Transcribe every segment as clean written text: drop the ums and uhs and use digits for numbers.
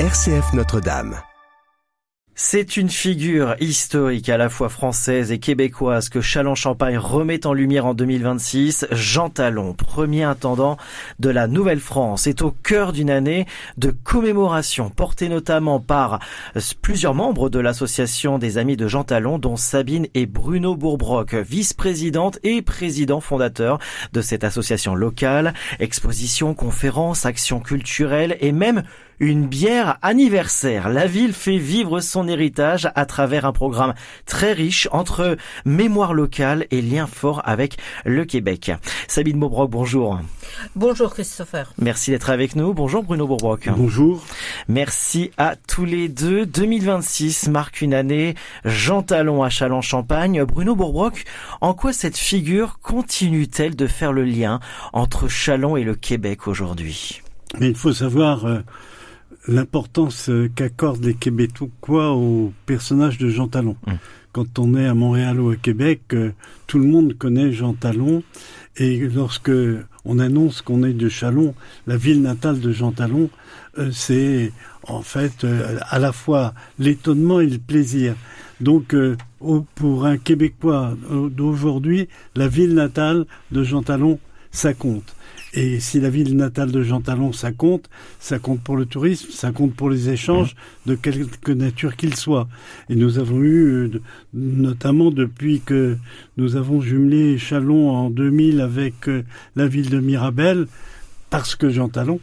RCF Notre-Dame. C'est une figure historique à la fois française et québécoise que Châlons-Champagne remet en lumière en 2026. Jean Talon, premier intendant de la Nouvelle-France, est au cœur d'une année de commémoration portée notamment par plusieurs membres de l'association des Amis de Jean Talon, dont Sabine et Bruno Bourbrock, vice-présidente et président fondateur de cette association locale. Expositions, conférences, actions culturelles et même une bière anniversaire. La ville fait vivre son héritage à travers un programme très riche entre mémoire locale et liens forts avec le Québec. Sabine Bourbrock, bonjour. Bonjour Christopher. Merci d'être avec nous. Bonjour Bruno Bourbrock. Bonjour. Merci à tous les deux. 2026 marque une année Jean Talon à Châlons-Champagne. Bruno Bourbrock, en quoi cette figure continue-t-elle de faire le lien entre Châlons et le Québec aujourd'hui ? Mais il faut savoir l'importance qu'accordent les Québécois au personnage de Jean Talon. Quand on est à Montréal ou à Québec, tout le monde connaît Jean Talon. Et lorsque on annonce qu'on est de Châlons, la ville natale de Jean Talon, c'est en fait à la fois l'étonnement et le plaisir. Donc pour un Québécois d'aujourd'hui, la ville natale de Jean Talon, ça compte. Et si la ville natale de Jean Talon, ça compte pour le tourisme, ça compte pour les échanges de quelque nature qu'ils soient. Et nous avons eu, notamment depuis que nous avons jumelé Châlons en 2000 avec la ville de Mirabel, parce que Jean Talon,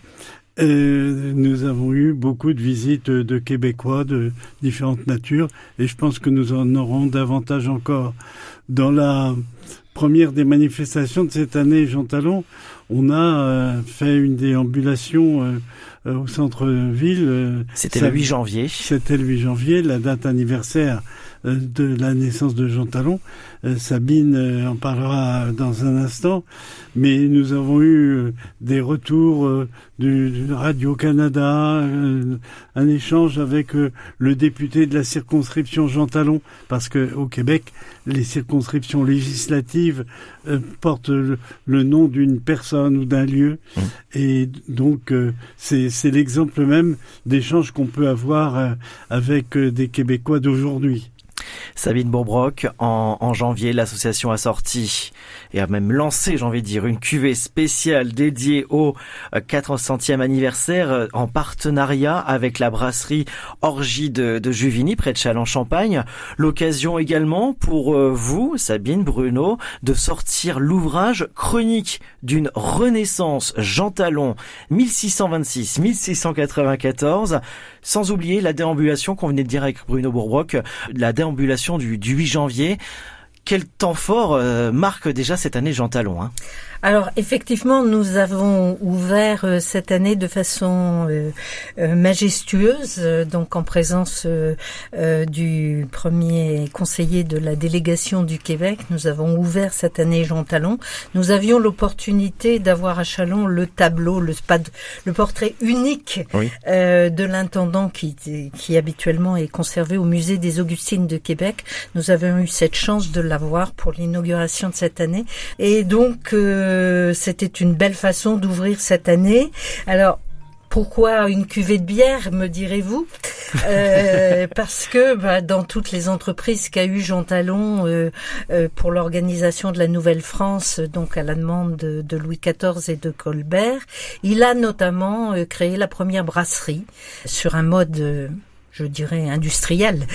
nous avons eu beaucoup de visites de Québécois de différentes natures. Et je pense que nous en aurons davantage encore. Dans la première des manifestations de cette année, Jean Talon, on a fait une déambulation au centre-ville. C'était le 8 janvier. C'était le 8 janvier, la date anniversaire de la naissance de Jean Talon. Sabine en parlera dans un instant. Mais nous avons eu des retours du Radio-Canada, un échange avec le député de la circonscription Jean Talon, parce que au Québec, les circonscriptions législatives portent le nom d'une personne ou d'un lieu. Et donc, c'est l'exemple même d'échanges qu'on peut avoir avec des Québécois d'aujourd'hui. Sabine Bourbrock, en janvier, l'association a sorti et a même lancé, j'ai envie de dire, une cuvée spéciale dédiée au 400e anniversaire en partenariat avec la brasserie Orgie de Juvigny, près de Châlons-Champagne. L'occasion également pour vous, Sabine, Bruno, de sortir l'ouvrage chronique d'une renaissance Jean Talon 1626-1694, sans oublier la déambulation qu'on venait de dire avec Bruno Bourbrock, la déambulation du 8 janvier. Quel temps fort marque déjà cette année Jean Talon, hein ? Alors effectivement, nous avons ouvert cette année de façon majestueuse, donc en présence du premier conseiller de la délégation du Québec. Nous avons ouvert cette année Jean Talon. Nous avions l'opportunité d'avoir à Châlons le tableau, le portrait unique de l'intendant qui habituellement est conservé au musée des Augustines de Québec. Nous avons eu cette chance de l'avoir pour l'inauguration de cette année. Et donc c'était une belle façon d'ouvrir cette année. Alors, pourquoi une cuvée de bière, me direz-vous ? Parce que dans toutes les entreprises qu'a eu Jean Talon pour l'organisation de la Nouvelle-France, donc à la demande de Louis XIV et de Colbert, il a notamment créé la première brasserie sur un mode je dirais industriel,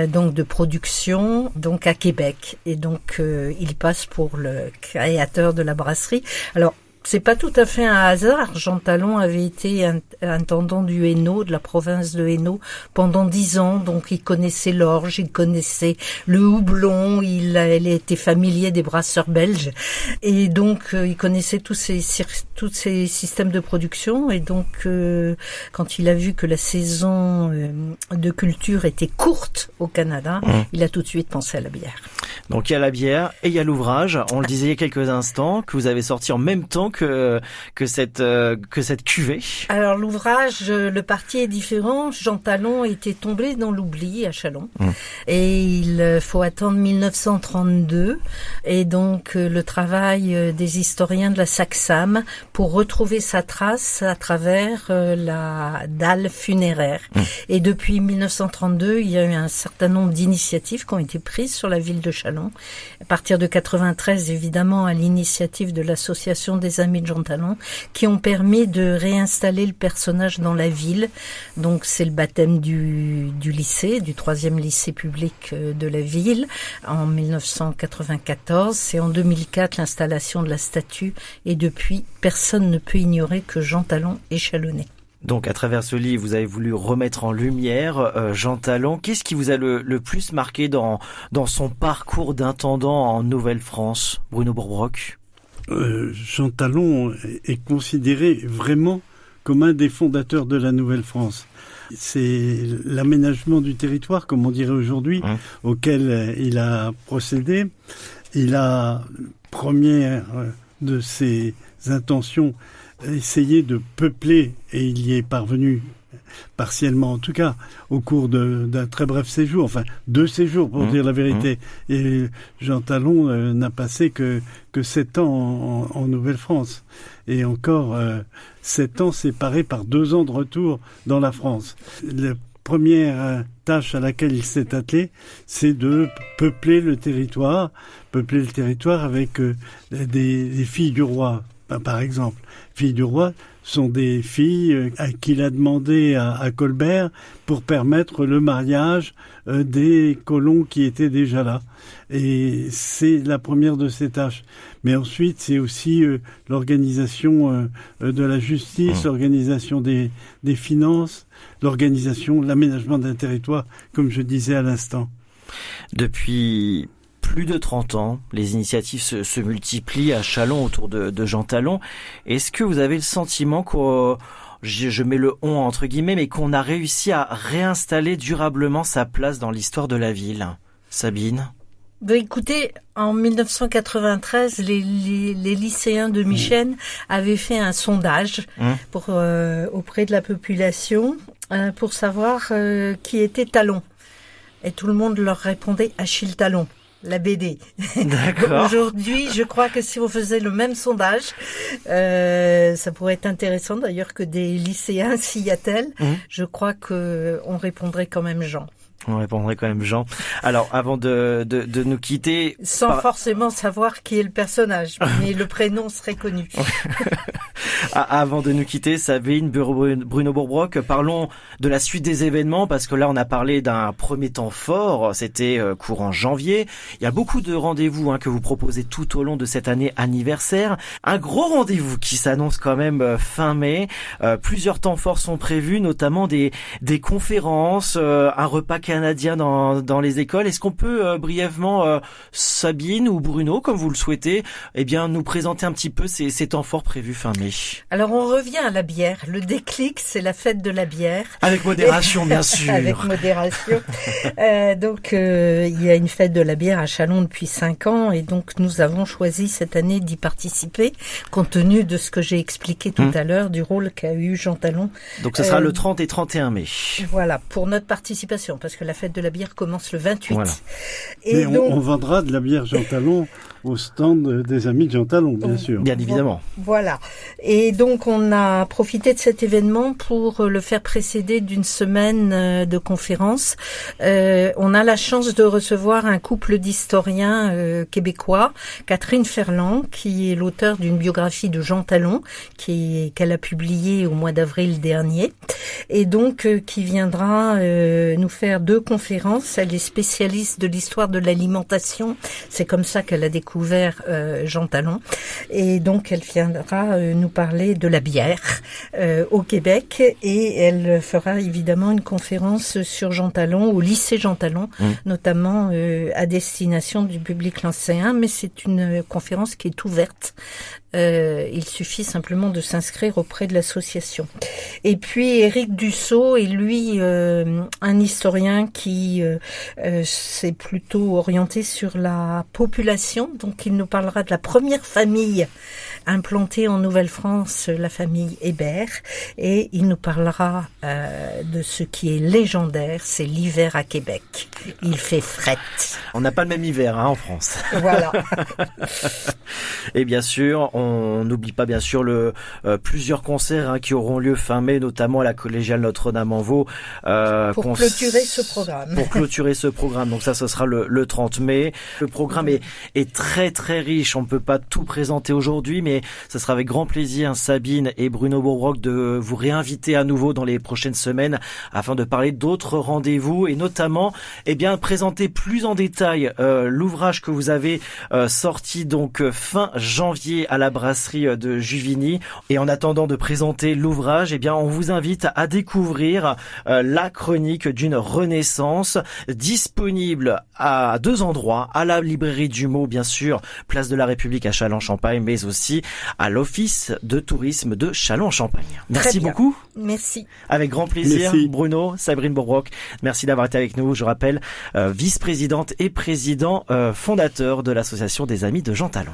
donc de production, donc à Québec. Et donc il passe pour le créateur de la brasserie. Alors c'est pas tout à fait un hasard. Jean Talon avait été intendant du Hainaut, de la province de Hainaut, pendant 10 ans. Donc, il connaissait l'orge, il connaissait le houblon, il était familier des brasseurs belges. Et donc, il connaissait tous ces systèmes de production. Et donc, quand il a vu que la saison de culture était courte au Canada, il a tout de suite pensé à la bière. Donc, il y a la bière et il y a l'ouvrage. On le disait il y a quelques instants, que vous avez sorti en même temps que cette cuvée? Alors l'ouvrage, le parti est différent. Jean Talon était tombé dans l'oubli à Châlons. Et il faut attendre 1932. Et donc le travail des historiens de la Sacsam pour retrouver sa trace à travers la dalle funéraire. Et depuis 1932, il y a eu un certain nombre d'initiatives qui ont été prises sur la ville de Châlons. À partir de 93, évidemment, à l'initiative de l'association des Amis de Jean Talon, qui ont permis de réinstaller le personnage dans la ville. Donc c'est le baptême du lycée, du 3e lycée public de la ville, en 1994. C'est en 2004 l'installation de la statue. Et depuis, personne ne peut ignorer que Jean Talon est chalonnais. Donc, à travers ce livre, vous avez voulu remettre en lumière Jean Talon. Qu'est-ce qui vous a le plus marqué dans son parcours d'intendant en Nouvelle-France, Bruno Bourbrock? Jean Talon est considéré vraiment comme un des fondateurs de la Nouvelle-France. C'est l'aménagement du territoire, comme on dirait aujourd'hui, auquel il a procédé. Il a, première de ses intentions, essayer de peupler, et il y est parvenu partiellement, en tout cas, au cours d'un très bref séjour, enfin 2 séjours pour dire la vérité. Et Jean Talon n'a passé que 7 ans en Nouvelle-France. Et encore 7 ans séparés par 2 ans de retour dans la France. La première tâche à laquelle il s'est attelé, c'est de peupler le territoire avec des filles du roi. Par exemple, filles du roi sont des filles à qui il a demandé à Colbert pour permettre le mariage des colons qui étaient déjà là. Et c'est la première de ses tâches. Mais ensuite, c'est aussi l'organisation de la justice, l'organisation des finances, l'aménagement d'un territoire, comme je disais à l'instant. Depuis plus de 30 ans, les initiatives se multiplient à Châlons autour de Jean Talon. Est-ce que vous avez le sentiment je mets le on entre guillemets, mais qu'on a réussi à réinstaller durablement sa place dans l'histoire de la ville? Sabine? Écoutez, en 1993, les lycéens de Michenne avaient fait un sondage auprès de la population pour savoir qui était Talon. Et tout le monde leur répondait Achille Talon. La BD. D'accord. Aujourd'hui, je crois que si on faisait le même sondage, ça pourrait être intéressant d'ailleurs que des lycéens s'y attellent. Je crois que on répondrait quand même Jean. On répondrait quand même Jean. Alors, avant de nous quitter... Sans forcément savoir qui est le personnage, mais le prénom serait connu. Avant de nous quitter, Sabine, Bruno Bourbrock, parlons de la suite des événements, parce que là, on a parlé d'un premier temps fort, c'était courant janvier. Il y a beaucoup de rendez-vous que vous proposez tout au long de cette année anniversaire. Un gros rendez-vous qui s'annonce quand même fin mai. Plusieurs temps forts sont prévus, notamment des conférences, un repas canadien dans les écoles. Est-ce qu'on peut brièvement, Sabine ou Bruno, comme vous le souhaitez, nous présenter un petit peu ces temps forts prévus fin mai? Alors on revient à la bière. Le déclic, c'est la fête de la bière. Avec modération, bien sûr. Avec modération. Donc il y a une fête de la bière à Châlons depuis 5 ans et donc nous avons choisi cette année d'y participer compte tenu de ce que j'ai expliqué tout à l'heure du rôle qu'a eu Jean Talon. Donc ce sera le 30 et 31 mai. Voilà, pour notre participation, parce que la fête de la bière commence le 28. Voilà. Et donc, on vendra de la bière Jean Talon au stand des Amis de Jean Talon, bien sûr. Bien évidemment. Voilà. Et donc, on a profité de cet événement pour le faire précéder d'une semaine de conférences. On a la chance de recevoir un couple d'historiens québécois, Catherine Ferland, qui est l'auteur d'une biographie de Jean Talon, qu'elle a publiée au mois d'avril dernier, et donc qui viendra nous faire 2 conférences. Elle est spécialiste de l'histoire de l'alimentation. C'est comme ça qu'elle a découvert Jean Talon. Et donc, elle viendra nous parler de la bière au Québec. Et elle fera évidemment une conférence sur Jean Talon, au lycée Jean Talon, notamment à destination du public lycéen. Mais c'est une conférence qui est ouverte. Il suffit simplement de s'inscrire auprès de l'association. Et puis Éric Dussault est lui un historien qui s'est plutôt orienté sur la population. Donc il nous parlera de la première famille implantée en Nouvelle-France, la famille Hébert, et il nous parlera de ce qui est légendaire, c'est l'hiver à Québec. Il fait fret. On n'a pas le même hiver en France. Voilà. Et bien sûr, on n'oublie pas bien sûr plusieurs concerts qui auront lieu fin mai, notamment à la collégiale Notre-Dame-en-Vaux. Pour clôturer ce programme. Pour clôturer ce programme. Donc ça, ce sera le 30 mai. Le programme est très très riche. On ne peut pas tout présenter aujourd'hui, mais ce sera avec grand plaisir, Sabine et Bruno Bourbock, de vous réinviter à nouveau dans les prochaines semaines afin de parler d'autres rendez-vous et notamment, présenter plus en détail l'ouvrage que vous avez sorti donc fin janvier à la brasserie de Juvigny. Et en attendant de présenter l'ouvrage, on vous invite à découvrir la chronique d'une renaissance, disponible à 2 endroits, à la librairie du Mot, bien sûr, place de la République à Châlons-Champagne, mais aussi à l'Office de tourisme de Châlons-Champagne. Merci beaucoup. Merci. Avec grand plaisir. Merci. Bruno, Sabine Bourbock, merci d'avoir été avec nous. Je rappelle, vice-présidente et président fondateur de l'association des Amis de Jean Talon.